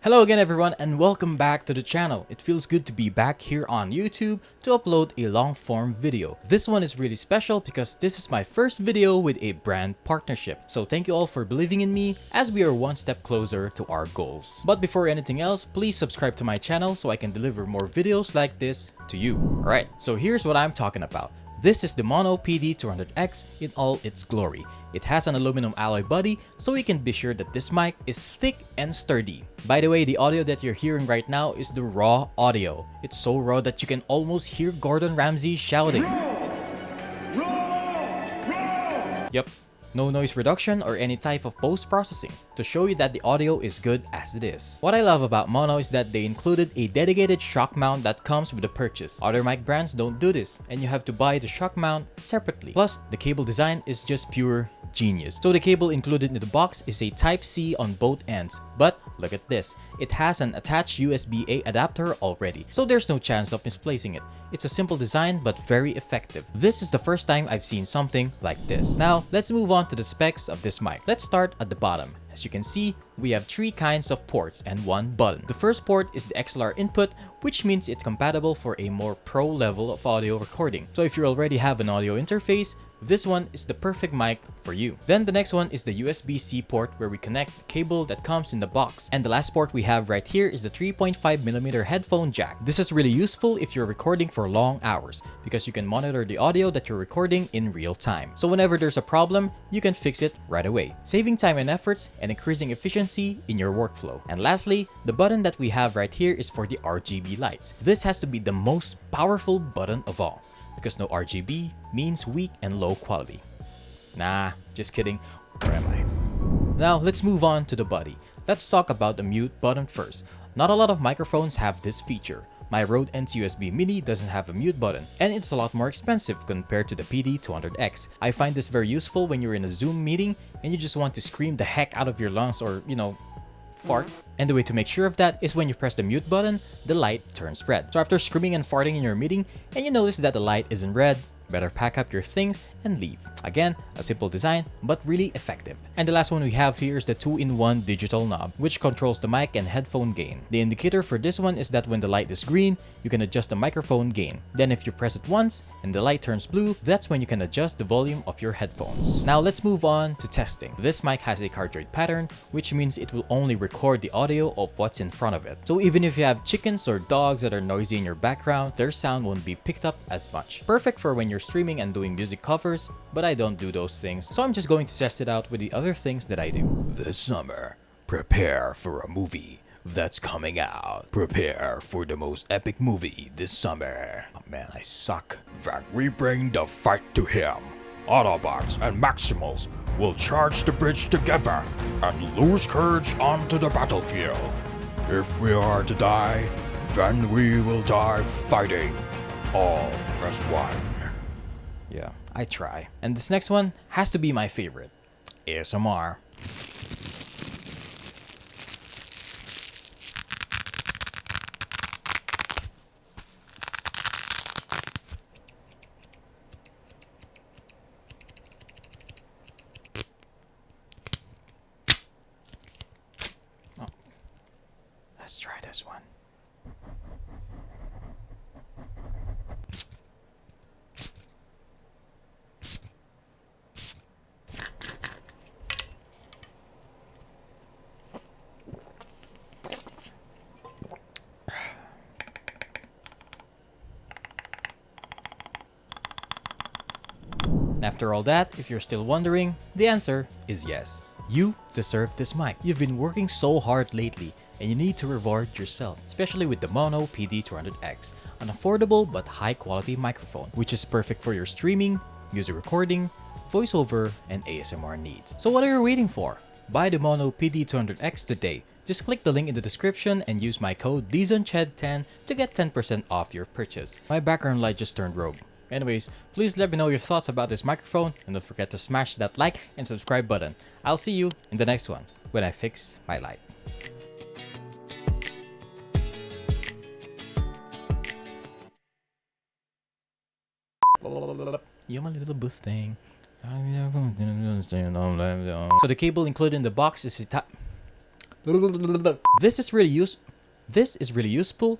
Hello again everyone and welcome back to the channel. It feels good to be back here on YouTube to upload a long form video. This one is really special because this is my first video with a brand partnership. So thank you all for believing in me as we are one step closer to our goals. But before anything else, please subscribe to my channel so I can deliver more videos like this to you. Alright, so here's what I'm talking about. This is the Maono PD200X in all its glory. It has an aluminum alloy body, so you can be sure that this mic is thick and sturdy. By the way, the audio that you're hearing right now is the raw audio. It's so raw that you can almost hear Gordon Ramsay shouting. Yep. No noise reduction or any type of post-processing to show you that the audio is good as it is. What I love about Maono is that they included a dedicated shock mount that comes with the purchase. Other mic brands don't do this, and you have to buy the shock mount separately. Plus, the cable design is just pure genius. So the cable included in the box is a Type-C on both ends, but look at this. It has an attached USB-A adapter already, so there's no chance of misplacing it. It's a simple design but very effective. This is the first time I've seen something like this. Now, let's move on to the specs of this mic. Let's start at the bottom. As you can see, we have three kinds of ports and one button. The first port is the XLR input, which means it's compatible for a more pro level of audio recording. So if you already have an audio interface, this one is the perfect mic for you. Then the next one is the USB-C port where we connect the cable that comes in the box. And the last port we have right here is the 3.5mm headphone jack. This is really useful if you're recording for long hours because you can monitor the audio that you're recording in real time. So whenever there's a problem, you can fix it right away, saving time and efforts and increasing efficiency in your workflow. And lastly, the button that we have right here is for the RGB lights. This has to be the most powerful button of all, because no RGB means weak and low quality. Nah, just kidding. Where am I? Now let's move on to the body. Let's talk about the mute button first. Not a lot of microphones have this feature. My Rode NT-USB Mini doesn't have a mute button, and it's a lot more expensive compared to the PD200X. I find this very useful when you're in a Zoom meeting and you just want to scream the heck out of your lungs or, fart. And the way to make sure of that is when you press the mute button, the light turns red. So after screaming and farting in your meeting and you notice that the light isn't red, better pack up your things and leave. Again, a simple design, but really effective. And the last one we have here is the 2-in-1 digital knob, which controls the mic and headphone gain. The indicator for this one is that when the light is green, you can adjust the microphone gain. Then if you press it once and the light turns blue, that's when you can adjust the volume of your headphones. Now let's move on to testing. This mic has a cardioid pattern, which means it will only record the audio of what's in front of it. So even if you have chickens or dogs that are noisy in your background, their sound won't be picked up as much. Perfect for when you're streaming and doing music covers, but I don't do those things, so I'm just going to test it out with the other things that I do. This summer, prepare for a movie that's coming out. Prepare for the most epic movie this summer. Oh man, I suck. Then we bring the fight to him. Autobots and Maximals will charge the bridge together and lose courage onto the battlefield. If we are to die, then we will die fighting, all as one. Yeah, I try. And this next one has to be my favorite. ASMR. Oh. Let's try this one. After all that, if you're still wondering, the answer is yes. You deserve this mic. You've been working so hard lately, and you need to reward yourself, especially with the Maono PD200X, an affordable but high-quality microphone, which is perfect for your streaming, music recording, voiceover, and ASMR needs. So what are you waiting for? Buy the Maono PD200X today. Just click the link in the description and use my code DIZONCHED10 to get 10% off your purchase. My background light just turned rogue. Anyways, please let me know your thoughts about this microphone and don't forget to smash that like and subscribe button. I'll see you in the next one when I fix my light. You're my little booth thing. So the cable included in the box is a This is really useful.